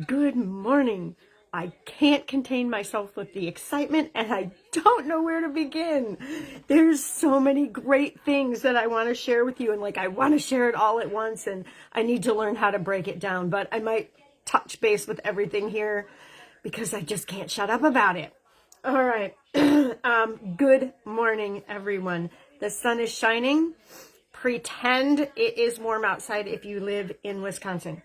Good morning. I can't contain myself with the excitement and I don't know where to begin. There's so many great things that I want to share with you, and I want to share it all at once, and I need to learn how to break it down, but I might touch base with everything here because I just can't shut up about it. All right. Good morning, everyone. The sun is shining. Pretend it is warm outside if you live in Wisconsin.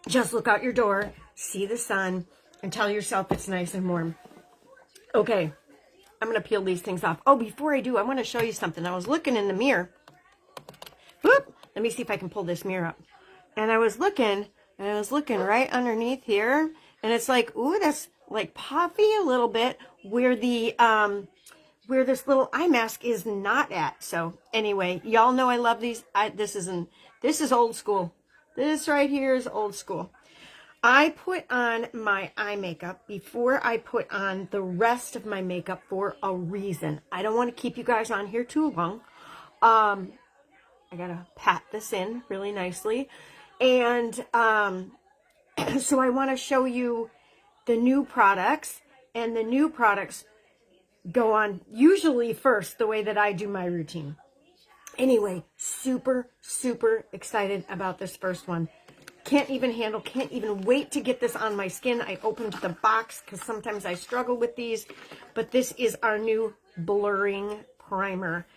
Just look out your door, see the sun, and tell yourself it's nice and warm. Okay, I'm going to peel these things off. Oh, before I do, I want to show you something. I was looking in the mirror. Whoop! Let me see if I can pull this mirror up. And I was looking right underneath here, and it's like, ooh, that's like puffy a little bit where the where this little eye mask is not at. So anyway, y'all know I love these. This is old school. This right here is old school. I put on my eye makeup before I put on the rest of my makeup for a reason. I don't want to keep you guys on here too long. I gotta pat this in really nicely. And so I want to show you the new products, and the new products go on usually first the way that I do my routine. Anyway, super, super excited about this first one. Can't even wait to get this on my skin. I opened the box because sometimes I struggle with these, but this is our new blurring primer.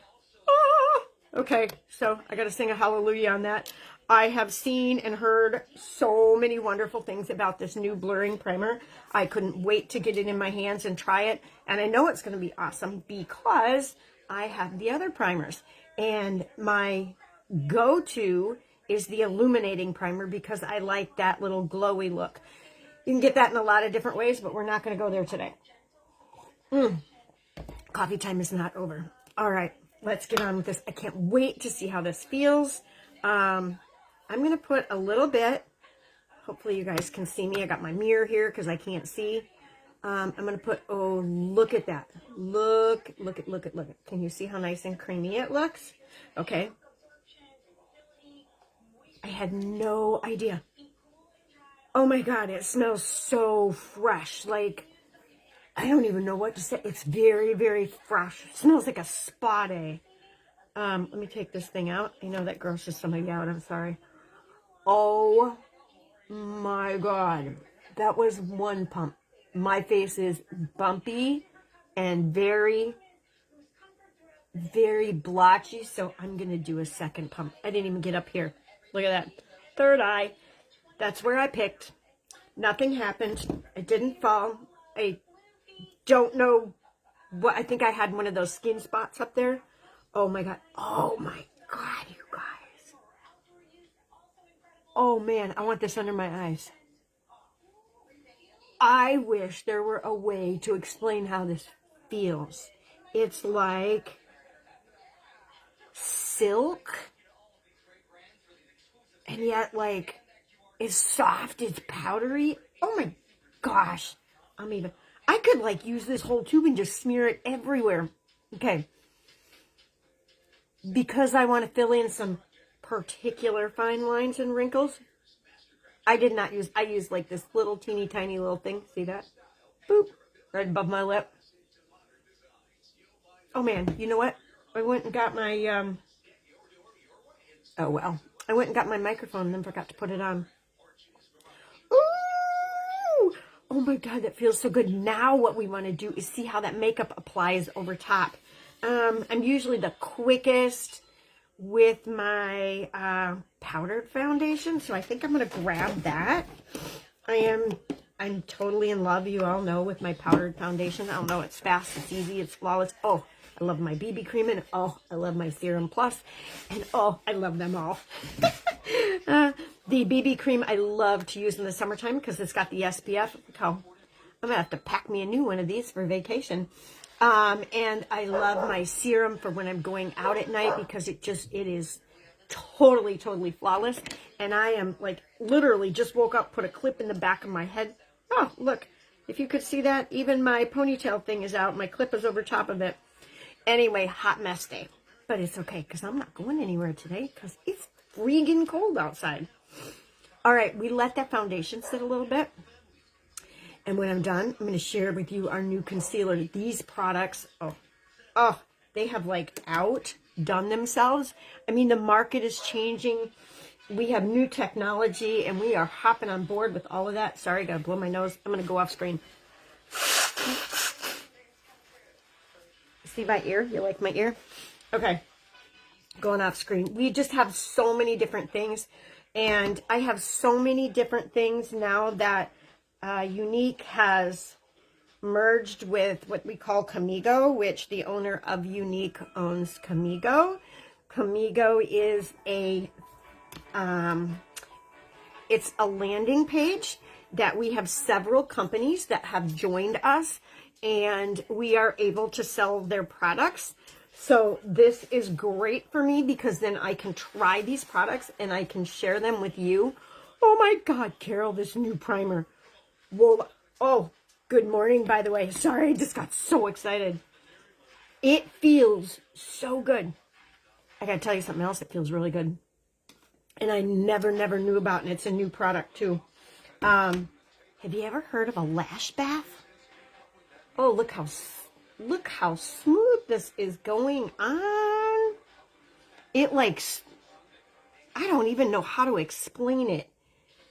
Okay, so I got to sing a hallelujah on that. I have seen and heard so many wonderful things about this new blurring primer. I couldn't wait to get it in my hands and try it. And I know it's going to be awesome because I have the other primers. And my go-to is the illuminating primer because I like that little glowy look. You can get that in a lot of different ways, but we're not going to go there today. Coffee time is not over. All right, let's get on with this. I can't wait to see how this feels. I'm going to put a little bit. Hopefully you guys can see me. I got my mirror here because I can't see. I'm going to put, oh, look at that. Look at. Can you see how nice and creamy it looks? Okay. I had no idea. Oh my God, it smells so fresh. Like, I don't even know what to say. It's very, very fresh. It smells like a spa day. Let me take this thing out. I know that grosses somebody out. I'm sorry. Oh my God. That was one pump. My face is bumpy and very, very blotchy. So I'm going to do a second pump. I didn't even get up here. Look at that. Third eye. That's where I picked. Nothing happened. I didn't fall. I don't know what. I think I had one of those skin spots up there. Oh my God. Oh my God, you guys. Oh man, I want this under my eyes. I wish there were a way to explain how this feels. It's like silk, and yet like it's soft, it's powdery. Oh my gosh. I could like use this whole tube and just smear it everywhere. Okay. Because I want to fill in some particular fine lines and wrinkles, I used like this little teeny tiny little thing. See that? Boop. Right above my lip. Oh man, you know what? I went and got my, oh well. I went and got my microphone and then forgot to put it on. Ooh! Oh my God, that feels so good. Now what we want to do is see how that makeup applies over top. I'm usually the quickest with my powdered foundation, so I think I'm going to grab that. I'm totally in love, you all know, with my powdered foundation. I don't know, it's fast, it's easy, it's flawless. Oh, I love my BB cream, and oh, I love my Serum Plus, and oh, I love them all. The BB cream I love to use in the summertime because it's got the SPF. I'm going to have to pack me a new one of these for vacation. And I love my serum for when I'm going out at night because it is totally, totally flawless. And I am like literally just woke up, put a clip in the back of my head. Oh, look, if you could see that, even my ponytail thing is out. My clip is over top of it. Anyway, hot mess day. But it's okay because I'm not going anywhere today because it's freaking cold outside. All right, we let that foundation sit a little bit. And when I'm done, I'm going to share with you our new concealer. These products, oh, they have like outdone themselves. I mean, the market is changing. We have new technology and we are hopping on board with all of that. Sorry, I got to blow my nose. I'm going to go off screen. See my ear? You like my ear? Okay. Going off screen. We just have so many different things. And I have so many different things now that Younique has merged with what we call Camigo, which the owner of Younique owns Camigo. Camigo is it's a landing page that we have several companies that have joined us, and we are able to sell their products. So this is great for me because then I can try these products and I can share them with you. Oh my God, Carol, this new primer. Whoa. Oh, good morning, by the way. Sorry, I just got so excited. It feels so good. I gotta tell you something else that feels really good. And I never knew about, and it's a new product too. Have you ever heard of a lash bath? Oh, look how smooth this is going on. It like, I don't even know how to explain it.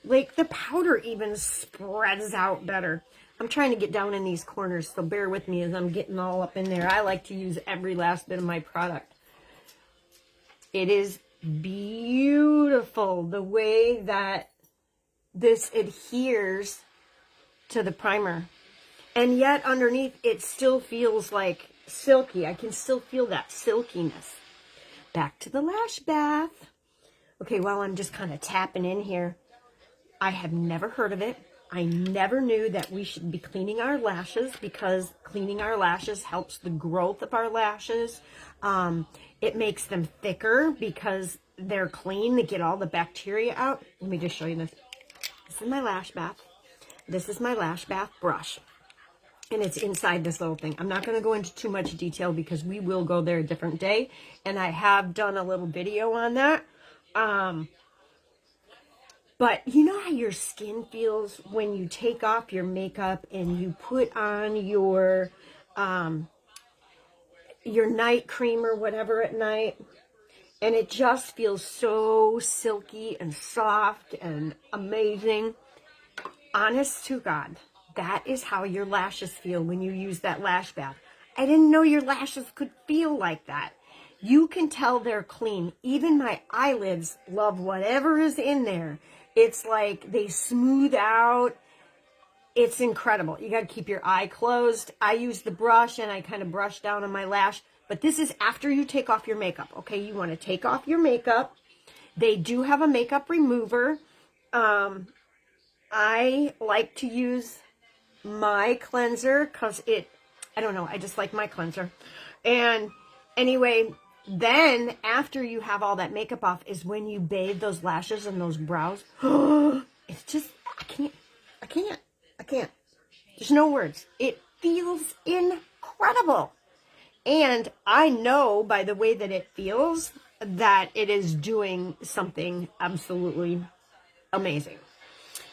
Like the powder even spreads out better. I'm trying to get down in these corners, so bear with me as I'm getting all up in there. I like to use every last bit of my product. It is beautiful the way that this adheres to the primer. And yet underneath it still feels like silky. I can still feel that silkiness. Back to the lash bath. Okay, while I'm just kind of tapping in here, I have never heard of it. I never knew that we should be cleaning our lashes because cleaning our lashes helps the growth of our lashes. It makes them thicker because they're clean. They get all the bacteria out. Let me just show you this. This is my lash bath. This is my lash bath brush. And it's inside this little thing. I'm not going to go into too much detail because we will go there a different day. And I have done a little video on that. But you know how your skin feels when you take off your makeup and you put on your night cream or whatever at night, and it just feels so silky and soft and amazing. Honest to God, that is how your lashes feel when you use that lash bath. I didn't know your lashes could feel like that. You can tell they're clean. Even my eyelids love whatever is in there. It's like they smooth out. It's incredible. You got to keep your eye closed. I use the brush and I kind of brush down on my lash. But this is after you take off your makeup. Okay, you want to take off your makeup. They do have a makeup remover. I like to use my cleanser because I don't know, I just like my cleanser. And anyway, then after you have all that makeup off is when you bathe those lashes and those brows. It's just, I can't. There's no words. It feels incredible. And I know by the way that it feels that it is doing something absolutely amazing.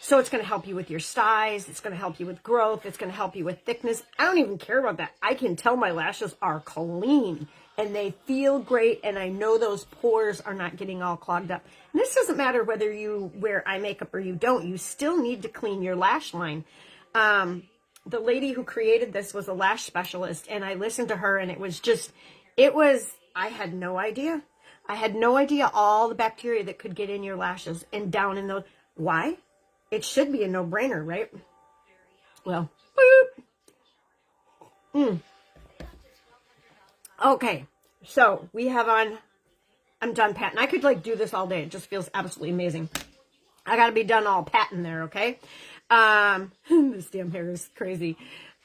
So it's going to help you with your size. It's going to help you with growth. It's going to help you with thickness. I don't even care about that. I can tell my lashes are clean and they feel great. And I know those pores are not getting all clogged up. And this doesn't matter whether you wear eye makeup or you don't. You still need to clean your lash line. The lady who created this was a lash specialist, and I listened to her, and I had no idea. I had no idea all the bacteria that could get in your lashes and down in those. Why? It should be a no-brainer, right? Well, boop. Okay, so we have on, I'm done patting. I could like do this all day. It just feels absolutely amazing. I got to be done all patting there, okay? This damn hair is crazy.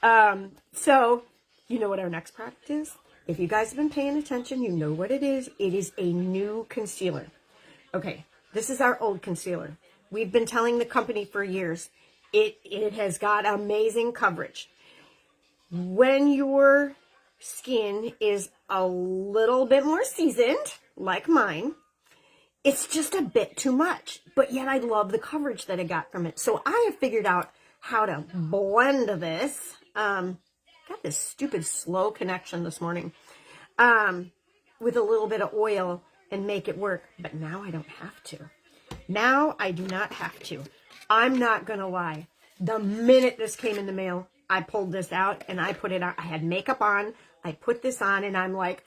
So you know what our next product is? If you guys have been paying attention, you know what it is. It is a new concealer. Okay, this is our old concealer. We've been telling the company for years. It has got amazing coverage. When your skin is a little bit more seasoned, like mine, it's just a bit too much, but yet I love the coverage that I got from it. So I have figured out how to blend this. Got this stupid slow connection this morning, with a little bit of oil and make it work. But now I don't have to. Now I do not have to. I'm not going to lie. The minute this came in the mail, I pulled this out and I put it on. I had makeup on. I put this on and I'm like,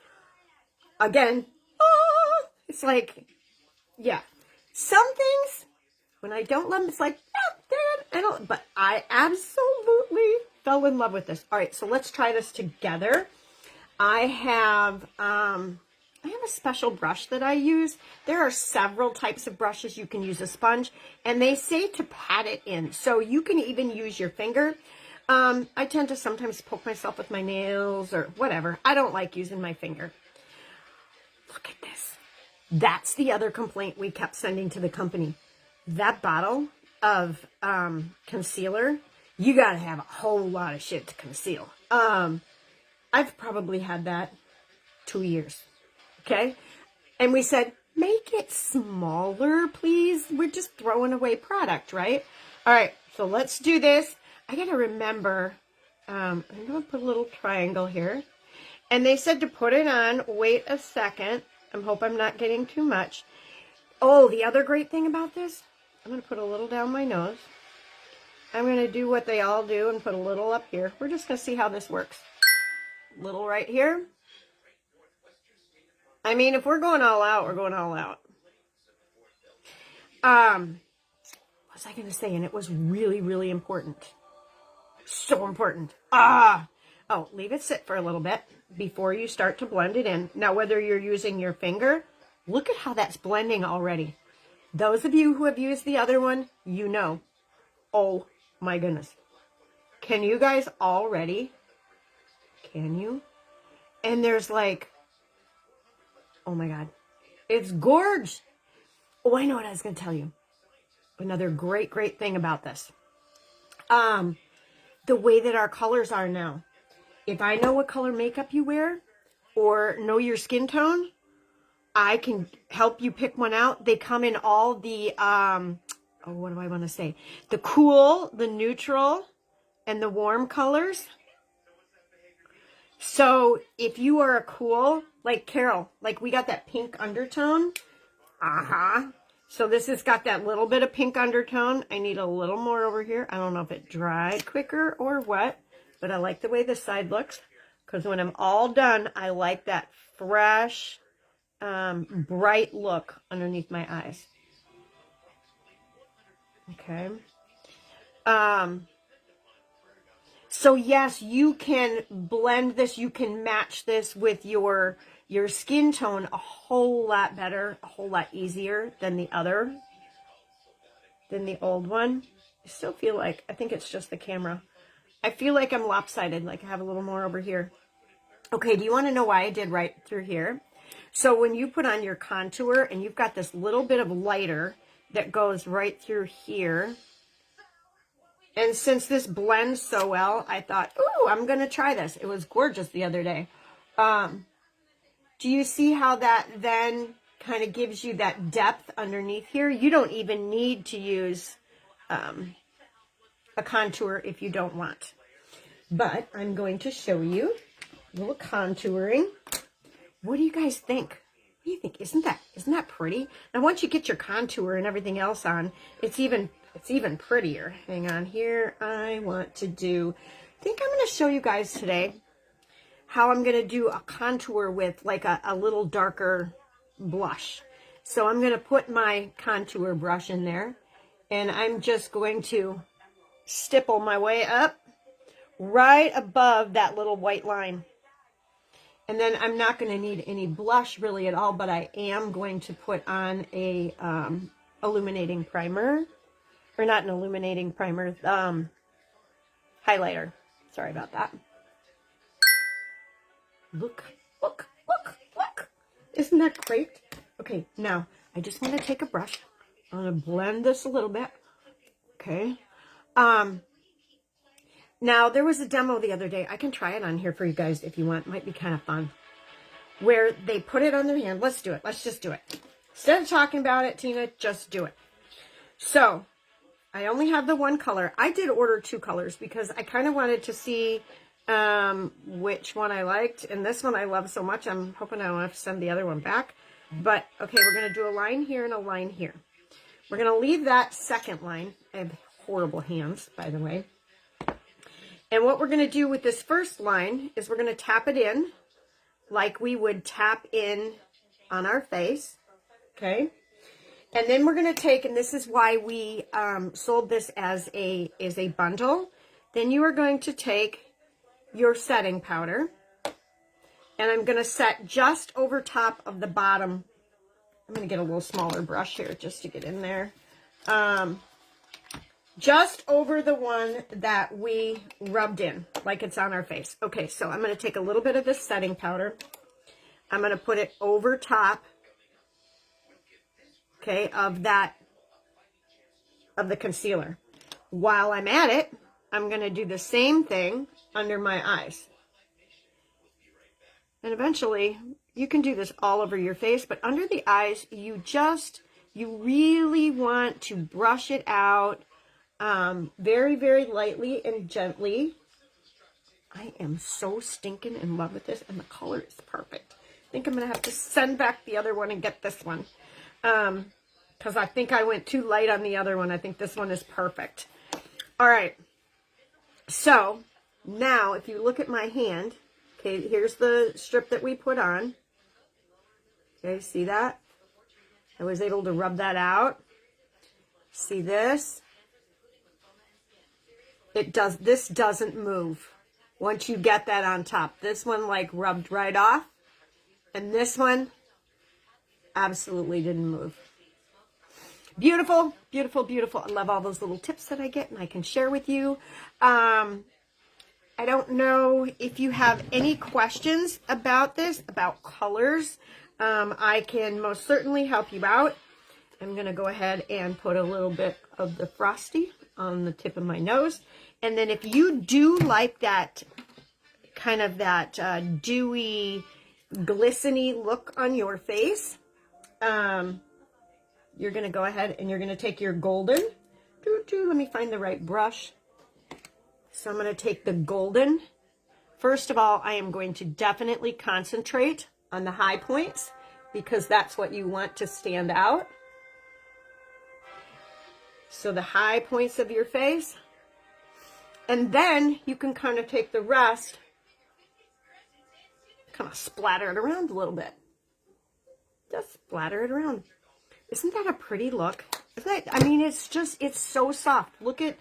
again, oh, it's like, yeah. Some things, when I don't love them, it's like, I don't, but I absolutely fell in love with this. All right, so let's try this together. I have a special brush that I use. There are several types of brushes. You can use a sponge, and they say to pat it in. So you can even use your finger. I tend to sometimes poke myself with my nails or whatever. I don't like using my finger. Look at this. That's the other complaint we kept sending to the company. That bottle of concealer, you got to have a whole lot of shit to conceal. I've probably had that 2 years. Okay. And we said, make it smaller, please. We're just throwing away product, right? All right. So let's do this. I got to remember, I'm going to put a little triangle here. And they said to put it on, wait a second. I hope I'm not getting too much. Oh, the other great thing about this, I'm going to put a little down my nose. I'm going to do what they all do and put a little up here. We're just going to see how this works. Little right here. I mean, if we're going all out, we're going all out. What was I going to say? And it was really, really important. So important. Oh, leave it sit for a little bit before you start to blend it in. Now, whether you're using your finger, look at how that's blending already. Those of you who have used the other one, you know. Oh my goodness. Can you guys already? Can you? And there's like, oh my God, it's gorge. Oh, I know what I was going to tell you. Another great, great thing about this. The way that our colors are now. If I know what color makeup you wear or know your skin tone, I can help you pick one out. They come in all the, what do I want to say? The cool, the neutral, and the warm colors. So if you are a cool, like Carol, like we got that pink undertone. So this has got that little bit of pink undertone. I need a little more over here. I don't know if it dried quicker or what, but I like the way this side looks because when I'm all done, I like that fresh, bright look underneath my eyes. Okay. So yes, you can blend this. You can match this with your skin tone a whole lot better, a whole lot easier than the old one. I still feel like, I think it's just the camera. I feel like I'm lopsided, like I have a little more over here. Okay, do you want to know why I did right through here? So when you put on your contour and you've got this little bit of lighter that goes right through here. And since this blends so well, I thought, ooh, I'm going to try this. It was gorgeous the other day. Do you see how that then kind of gives you that depth underneath here? You don't even need to use a contour if you don't want. But I'm going to show you a little contouring. What do you guys think? What do you think? Isn't that pretty? Now once you get your contour and everything else on, it's even prettier. Hang on here. I want to do, I think I'm going to show you guys today how I'm going to do a contour with like a little darker blush. So I'm going to put my contour brush in there and I'm just going to stipple my way up right above that little white line. And then I'm not going to need any blush really at all, but I am going to put on a illuminating primer. Or not an illuminating primer, highlighter. Sorry about that. Look. Isn't that great? Okay, now I just want to take a brush. I'm going to blend this a little bit. Okay. Now, there was a demo the other day. I can try it on here for you guys if you want. It might be kind of fun. Where they put it on their hand. Let's do it. Let's just do it. Instead of talking about it, Tina, just do it. So I only have the one color. I did order 2 colors because I kind of wanted to see which one I liked. And this one I love so much, I'm hoping I don't have to send the other one back. But, okay, we're going to do a line here and a line here. We're going to leave that second line. I have horrible hands, by the way. And what we're going to do with this first line is we're going to tap it in like we would tap in on our face. Okay. And then we're going to take, and this is why we sold this as a bundle. Then you are going to take your setting powder. And I'm going to set just over top of the bottom. I'm going to get a little smaller brush here just to get in there. Just over the one that we rubbed in, like it's on our face. Okay, so I'm going to take a little bit of this setting powder. I'm going to put it over top, okay, of the concealer. While I'm at it, I'm going to do the same thing under my eyes. And eventually, you can do this all over your face, but under the eyes, you really want to brush it out very, very lightly and gently. I am so stinking in love with this, and the color is perfect. I think I'm going to have to send back the other one and get this one, because I think I went too light on the other one. I think this one is perfect. All right. So now, if you look at my hand, okay, here's the strip that we put on. Okay, see that? I was able to rub that out. See this? This doesn't move once you get that on top. This one like rubbed right off. And this one absolutely didn't move. Beautiful, beautiful, beautiful. I love all those little tips that I get and I can share with you. I don't know if you have any questions about this, about colors. I can most certainly help you out. I'm going to go ahead and put a little bit of the Frosty on the tip of my nose. And then if you do like that kind of that dewy, glistening look on your face, you're going to go ahead and you're going to take your golden. Let me find the right brush. So I'm going to take the golden. First of all, I am going to definitely concentrate on the high points because that's what you want to stand out. So the high points of your face. And then you can kind of take the rest, kind of splatter it around a little bit. Just splatter it around. Isn't that a pretty look? I mean, it's so soft. Look at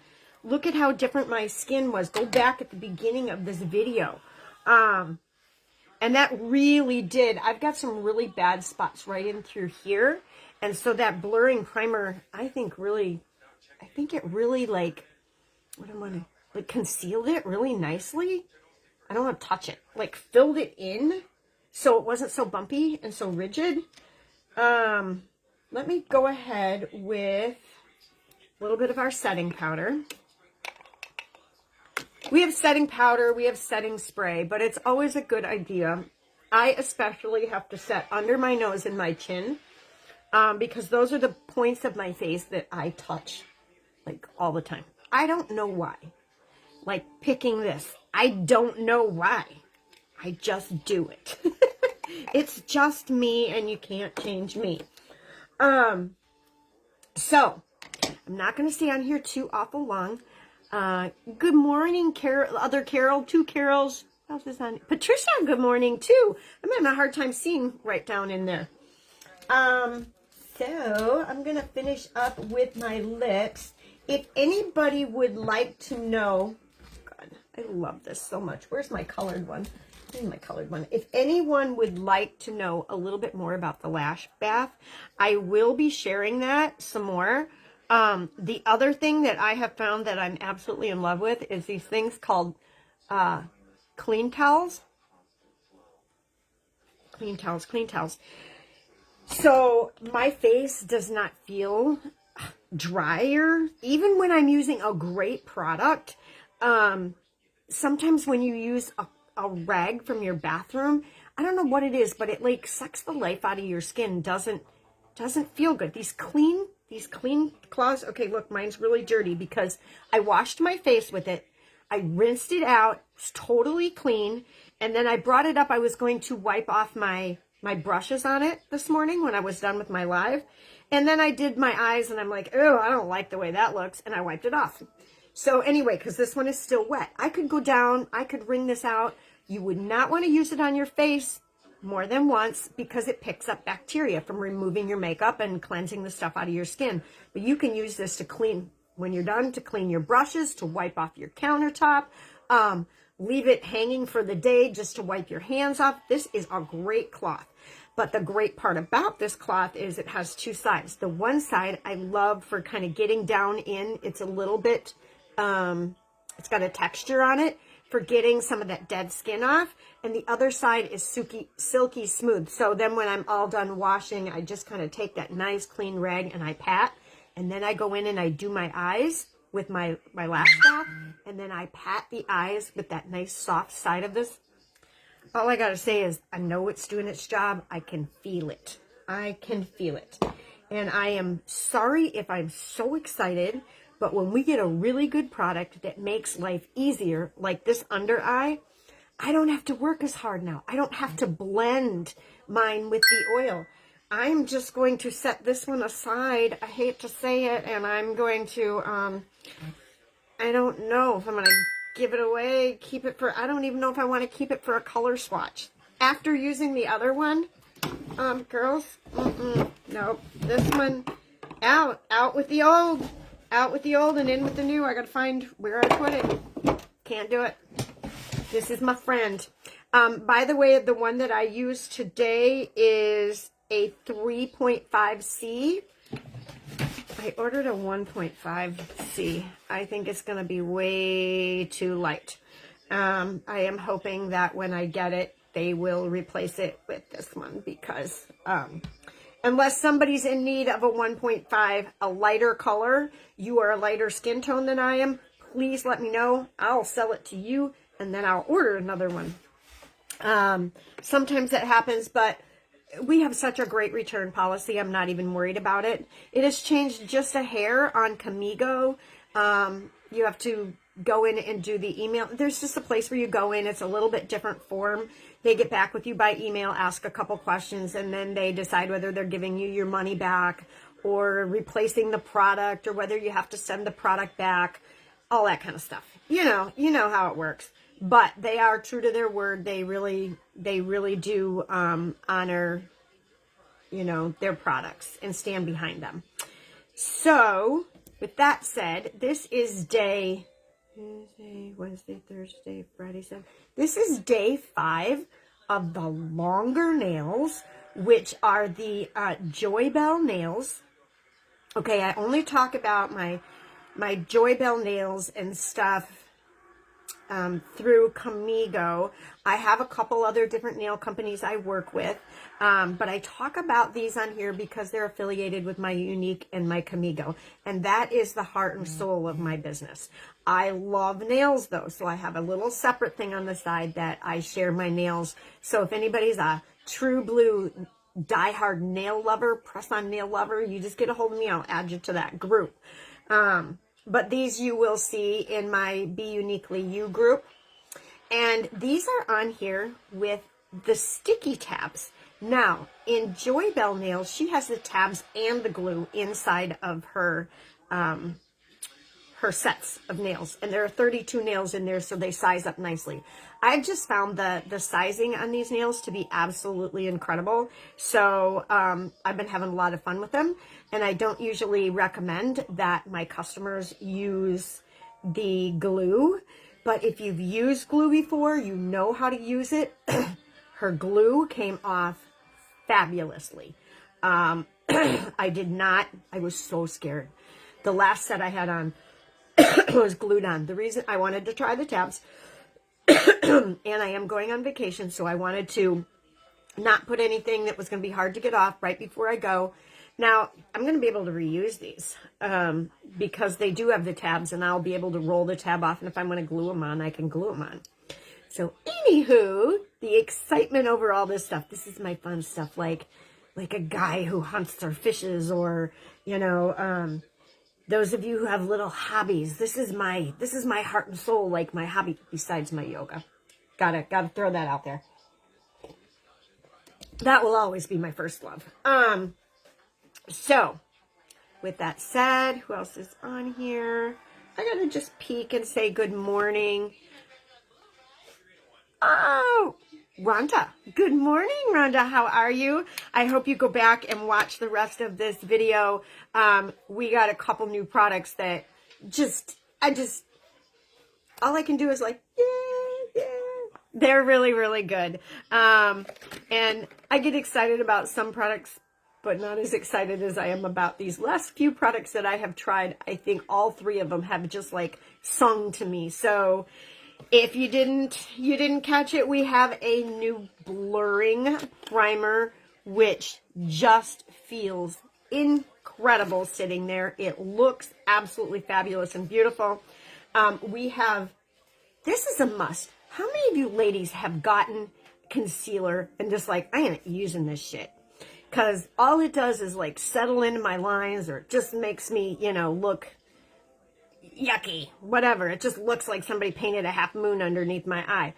how different my skin was. Go back at the beginning of this video. And that really did. I've got some really bad spots right in through here. And so that blurring primer, I think it really like, concealed it really nicely. I don't want to touch it. Like filled it in so it wasn't so bumpy and so rigid. Let me go ahead with a little bit of our setting powder. We have setting powder, we have setting spray, but it's always a good idea. I especially have to set under my nose and my chin because those are the points of my face that I touch like all the time. I don't know why. Like picking this. I don't know why. I just do it. It's just me and you can't change me. So I'm not going to stay on here too awful long. Good morning, Carol, other Carol, 2 Carols. What else is on? Patricia, good morning too. I'm having a hard time seeing right down in there. So I'm going to finish up with my lips. If anybody would like to know, God, I love this so much. Where's my colored one? I need my colored one. If anyone would like to know a little bit more about the lash bath, I will be sharing that some more. The other thing that I have found that I'm absolutely in love with is these things called clean towels. Clean towels, clean towels. So my face does not feel drier, even when I'm using a great product. Sometimes when you use a rag from your bathroom, I don't know what it is, but it like sucks the life out of your skin. Doesn't Doesn't feel good. These clean claws. Okay, look, mine's really dirty because I washed my face with it. I rinsed it out. It's totally clean. And then I brought it up. I was going to wipe off my brushes on it this morning when I was done with my live. And then I did my eyes and I'm like, oh, I don't like the way that looks. And I wiped it off. So anyway, because this one is still wet, I could go down, I could wring this out. You would not want to use it on your face more than once because it picks up bacteria from removing your makeup and cleansing the stuff out of your skin. But you can use this to clean, when you're done, to clean your brushes, to wipe off your countertop, leave it hanging for the day just to wipe your hands off. This is a great cloth. But the great part about this cloth is it has two sides. The one side I love for kind of getting down in. It's a little bit, it's got a texture on it for getting some of that dead skin off. And the other side is silky smooth. So then when I'm all done washing, I just kind of take that nice clean rag and I pat. And then I go in and I do my eyes with my lash cloth. And then I pat the eyes with that nice soft side of this. All I got to say is I know it's doing its job. I can feel it. I can feel it. And I am sorry if I'm so excited, but when we get a really good product that makes life easier, like this under eye, I don't have to work as hard now. I don't have to blend mine with the oil. I'm just going to set this one aside. I hate to say it, and I'm going to, I don't know if I'm going to give it away, keep it for, I don't even know if I want to keep it for a color swatch. After using the other one, girls, nope, this one, out with the old. Out with the old and in with the new. I got to find where I put it. Can't do it. This is my friend. By the way, the one that I used today is a 3.5C. I ordered a 1.5C. I think it's going to be way too light. I am hoping that when I get it, they will replace it with this one because unless somebody's in need of a 1.5, a lighter color, you are a lighter skin tone than I am, please let me know. I'll sell it to you, and then I'll order another one. Sometimes that happens, but we have such a great return policy, I'm not even worried about it. It has changed just a hair on Camigo. You have to go in and do the email. There's just a place where you go in. It's a little bit different form. They get back with you by email, ask a couple questions, and then they decide whether they're giving you your money back or replacing the product or whether you have to send the product back, all that kind of stuff. You know how it works. But they are true to their word. They really do honor, their products and stand behind them. So, with that said, this is day Tuesday, Wednesday, Thursday, Friday, Saturday. This is day 5 of the longer nails, which are the Joybell nails. Okay, I only talk about my Joybell nails and stuff through Camigo. I have a couple other different nail companies I work with, but I talk about these on here because they're affiliated with my Younique and my Camigo, and that is the heart and soul of my business. I love nails though, so I have a little separate thing on the side that I share my nails. So if anybody's a true blue diehard nail lover, press-on nail lover, you just get a hold of me. I'll add you to that group. But these you will see in my Be Uniquely You group. And these are on here with the sticky tabs. Now, in Joybell Nails, she has the tabs and the glue inside of her sets of nails. And there are 32 nails in there, so they size up nicely. I've just found the sizing on these nails to be absolutely incredible. So I've been having a lot of fun with them. And I don't usually recommend that my customers use the glue. But if you've used glue before, you know how to use it. Her glue came off fabulously. I was so scared. The last set I had on was glued on. The reason I wanted to try the tabs, and I am going on vacation, so I wanted to not put anything that was going to be hard to get off right before I go. Now, I'm going to be able to reuse these because they do have the tabs, and I'll be able to roll the tab off, and if I want to glue them on, I can glue them on. So, anywho, the excitement over all this stuff. This is my fun stuff, like like a guy who hunts their fishes, or, you know, those of you who have little hobbies. This is my heart and soul, like my hobby besides my yoga. Gotta throw that out there. That will always be my first love. So with that said, who else is on here? I gotta just peek and say good morning. Oh, Rhonda. Good morning, Rhonda. How are you? I hope you go back and watch the rest of this video. We got a couple new products that all I can do is like, yeah. They're really, really good. And I get excited about some products, but not as excited as I am about these last few products that I have tried. I think all three of them have just like sung to me. So if you didn't catch it, we have a new blurring primer, which just feels incredible sitting there. It looks absolutely fabulous and beautiful. This is a must. How many of you ladies have gotten concealer and just like, I ain't using this shit? Because all it does is like settle into my lines, or it just makes me, you know, look yucky, whatever. It just looks like somebody painted a half moon underneath my eye.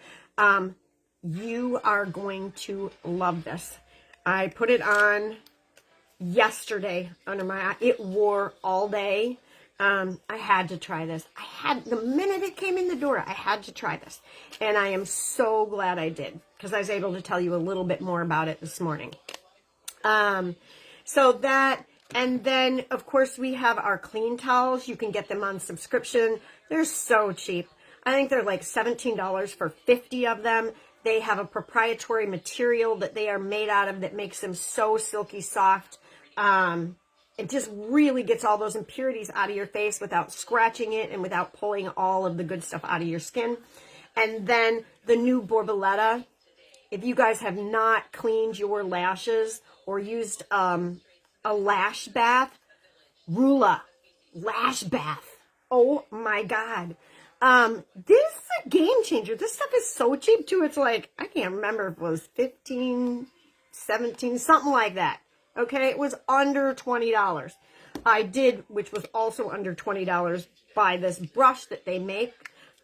You are going to love this. I put it on yesterday under my eye. It wore all day. I had to try this. The minute it came in the door, I had to try this. And I am so glad I did, because I was able to tell you a little bit more about it this morning. So that, and then of course we have our clean towels. You can get them on subscription. They're so cheap. I think they're like $17 for 50 of them. They have a proprietary material that they are made out of that makes them so silky soft. It just really gets all those impurities out of your face without scratching it and without pulling all of the good stuff out of your skin. And then the new Borboleta. If you guys have not cleaned your lashes or used a lash bath, Rula lash bath. Oh my God. This is a game changer. This stuff is so cheap too. It's like, I can't remember if it was 15, 17, something like that. Okay, it was under $20. I did, which was also under $20, buy this brush that they make.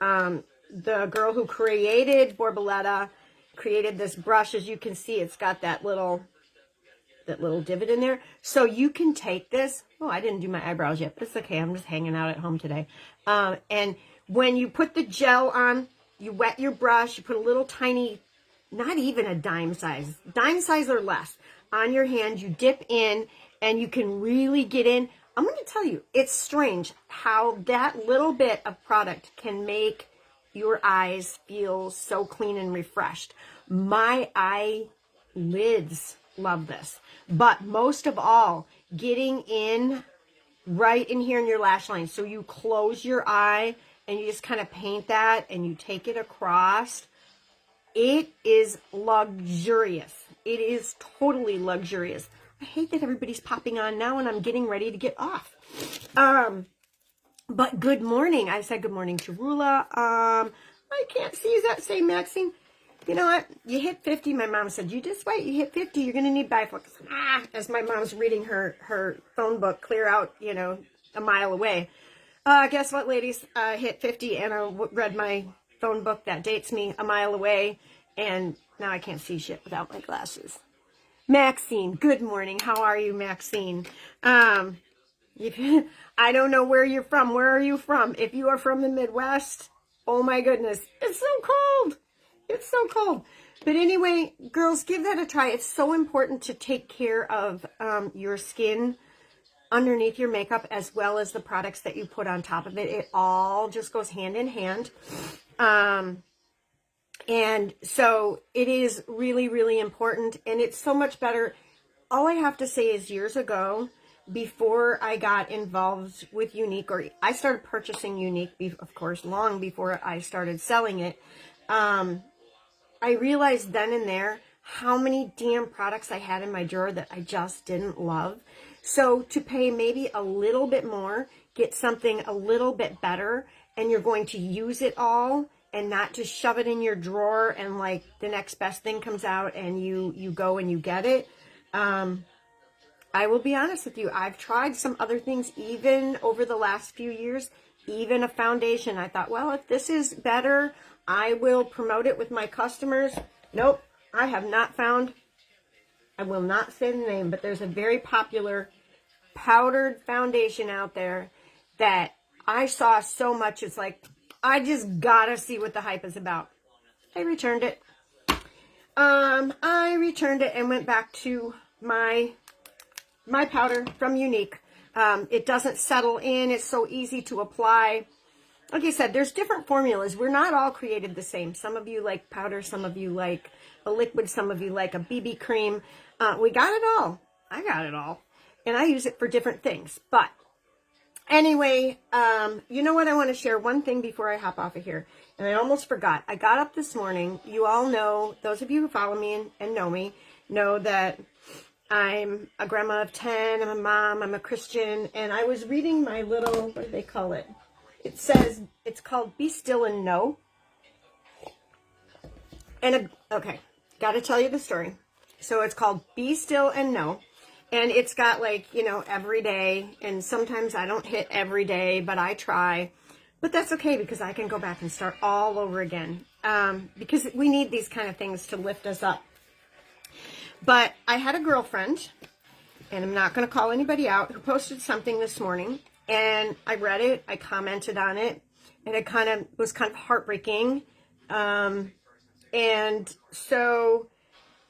The girl who created Borboleta created this brush. As you can see, it's got that little divot in there. So you can take this. Oh, I didn't do my eyebrows yet, but it's okay. I'm just hanging out at home today. And when you put the gel on, you wet your brush, you put a little tiny, not even a dime size or less, on your hand. You dip in and you can really get in. I'm going to tell you, it's strange how that little bit of product can make your eyes feel so clean and refreshed. My eyelids love this. But most of all, getting in right in here in your lash line. So you close your eye and you just kind of paint that and you take it across. It is luxurious. It is totally luxurious. I hate that everybody's popping on now and I'm getting ready to get off. But good morning. I said good morning to Rula. I can't see. Is that say Maxine? You know what? You hit 50. My mom said, you just wait. You hit 50. You're going to need bifocals. As my mom's reading her phone book clear out, you know, a mile away. Guess what, ladies? I hit 50 and I read my phone book that dates me a mile away. And now I can't see shit without my glasses. Maxine, good morning. How are you, Maxine? I don't know where you're from. Where are you from? If you are from the Midwest, oh my goodness, it's so cold. It's so cold. But anyway, girls, give that a try. It's so important to take care of your skin underneath your makeup, as well as the products that you put on top of it. It all just goes hand in hand. And so it is really, really important. And it's so much better. All I have to say is years ago, before I got involved with Younique, or I started purchasing Younique, of course, long before I started selling it, I realized then and there how many damn products I had in my drawer that I just didn't love. So to pay maybe a little bit more, get something a little bit better, and you're going to use it all and not just shove it in your drawer and like the next best thing comes out and you go and you get it. I will be honest with you. I've tried some other things even over the last few years, even a foundation. I thought, well, if this is better, I will promote it with my customers. Nope, I have not found, I will not say the name, but there's a very popular powdered foundation out there that I saw so much. It's like, I just gotta see what the hype is about. I returned it. I returned it and went back to my powder from Younique. It doesn't settle in. It's so easy to apply. Like I said, there's different formulas. We're not all created the same. Some of you like powder. Some of you like a liquid. Some of you like a BB cream. We got it all. I got it all. And I use it for different things. But anyway, you know what? I want to share one thing before I hop off of here. And I almost forgot. I got up this morning. You all know, those of you who follow me and know me, know that I'm a grandma of 10. I'm a mom. I'm a Christian. And I was reading my little, what do they call it? It says, it's called Be Still and Know. And, okay, got to tell you the story. So it's called Be Still and Know. And it's got like, you know, every day. And sometimes I don't hit every day, but I try. But that's okay because I can go back and start all over again. Because we need these kind of things to lift us up. But I had a girlfriend, and I'm not going to call anybody out, who posted something this morning. And I read it. I commented on it. And it was kind of heartbreaking. And so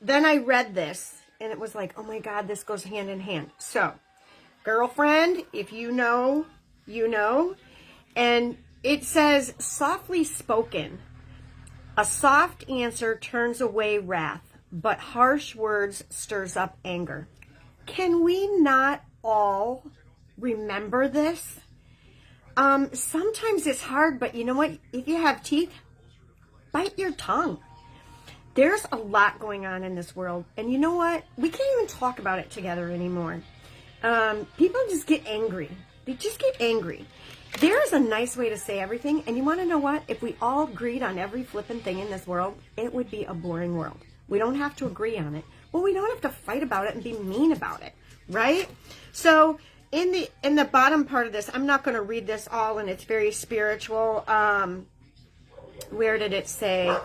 then I read this. And it was like, oh my God, this goes hand in hand. So, girlfriend, if you know, you know. And it says, softly spoken, a soft answer turns away wrath, but harsh words stirs up anger. Can we not all remember this? Sometimes it's hard, but you know what? If you have teeth, bite your tongue. There's a lot going on in this world. And you know what? We can't even talk about it together anymore. People just get angry. They just get angry. There's a nice way to say everything. And you want to know what? If we all agreed on every flippin' thing in this world, it would be a boring world. We don't have to agree on it. Well, we don't have to fight about it and be mean about it. Right? So in the bottom part of this, I'm not going to read this all, and it's very spiritual. Where did it say?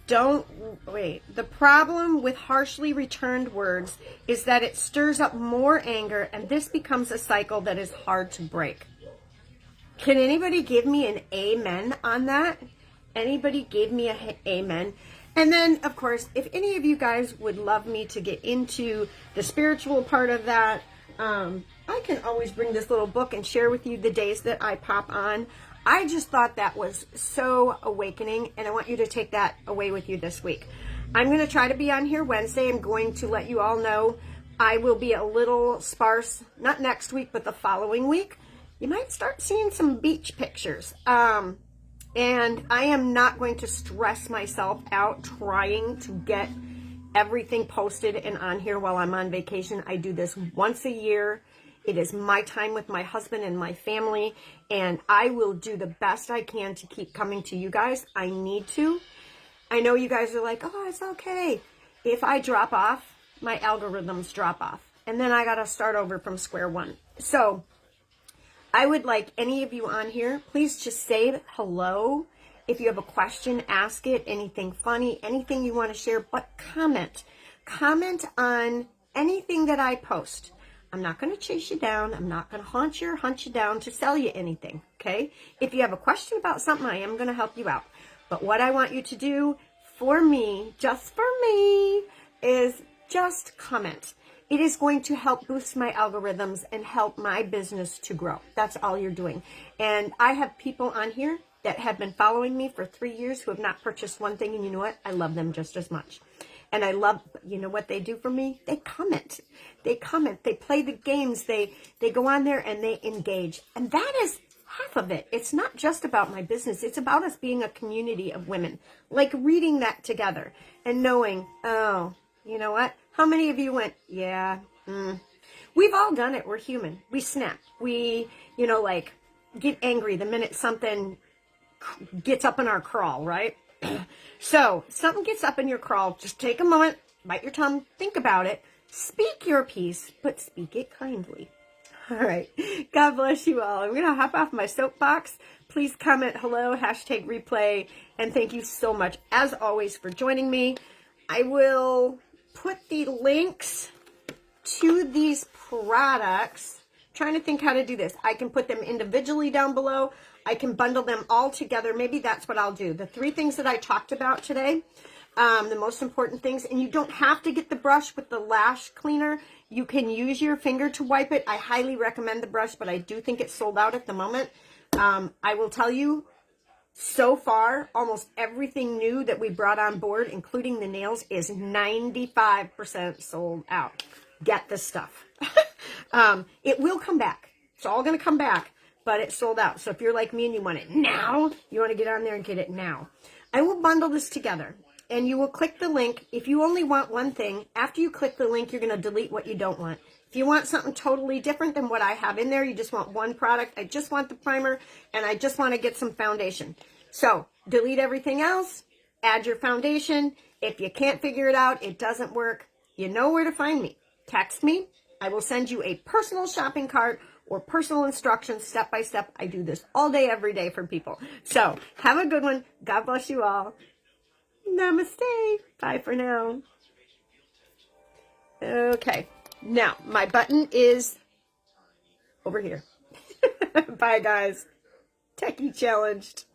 The problem with harshly returned words is that it stirs up more anger, and this becomes a cycle that is hard to break. Can anybody give me an amen on that? Anybody give me a amen? And then, of course, if any of you guys would love me to get into the spiritual part of that, I can always bring this little book and share with you the days that I pop on. I just thought that was so awakening, and I want you to take that away with you this week. I'm going to try to be on here Wednesday. I'm going to let you all know I will be a little sparse, not next week, but the following week. You might start seeing some beach pictures. And I am not going to stress myself out trying to get everything posted and on here while I'm on vacation. I do this once a year. It is my time with my husband and my family, and I will do the best I can to keep coming to you guys. I need to. I know you guys are like, oh, it's okay. If I drop off, my algorithms drop off, and then I got to start over from square one. So I would like any of you on here, please just say hello. If you have a question, ask it. Anything funny, anything you want to share, but comment. Comment on anything that I post. I'm not going to chase you down. I'm not going to hunt you down to sell you anything, okay? If you have a question about something, I am going to help you out. But what I want you to do for me, just for me, is just comment. It is going to help boost my algorithms and help my business to grow. That's all you're doing. And I have people on here that have been following me for 3 years who have not purchased one thing, and you know what? I love them just as much. And I love, you know what they do for me? They comment. They comment. They play the games. They go on there and they engage. And that is half of it. It's not just about my business. It's about us being a community of women. Like reading that together and knowing, oh, you know what? How many of you went, yeah, We've all done it. We're human. We snap. We, like get angry the minute something gets up in our crawl, right? So something gets up in your crawl, just take a moment, bite your tongue, think about it, Speak your piece, but speak it kindly. All right. God bless you all. I'm going to hop off my soapbox. Please comment hello, hashtag replay, and thank you so much, as always, for joining me. I will put the links to these products. Trying to think how to do this. I can put them individually down below. I can bundle them all together. Maybe that's what I'll do. The 3 things that I talked about today, the most important things, and you don't have to get the brush with the lash cleaner. You can use your finger to wipe it. I highly recommend the brush, but I do think it's sold out at the moment. I will tell you, so far, almost everything new that we brought on board, including the nails, is 95% sold out. Get this stuff. It will come back. It's all going to come back, but it's sold out. So if you're like me and you want it now, you want to get on there and get it now. I will bundle this together, and you will click the link. If you only want one thing, after you click the link, you're going to delete what you don't want. If you want something totally different than what I have in there, you just want one product, I just want the primer, and I just want to get some foundation. So delete everything else, add your foundation. If you can't figure it out, it doesn't work, you know where to find me. Text me. I will send you a personal shopping cart or personal instructions step by step. I do this all day, every day for people. So have a good one. God bless you all. Namaste. Bye for now. Okay. Now, my button is over here. Bye, guys. Techie challenged.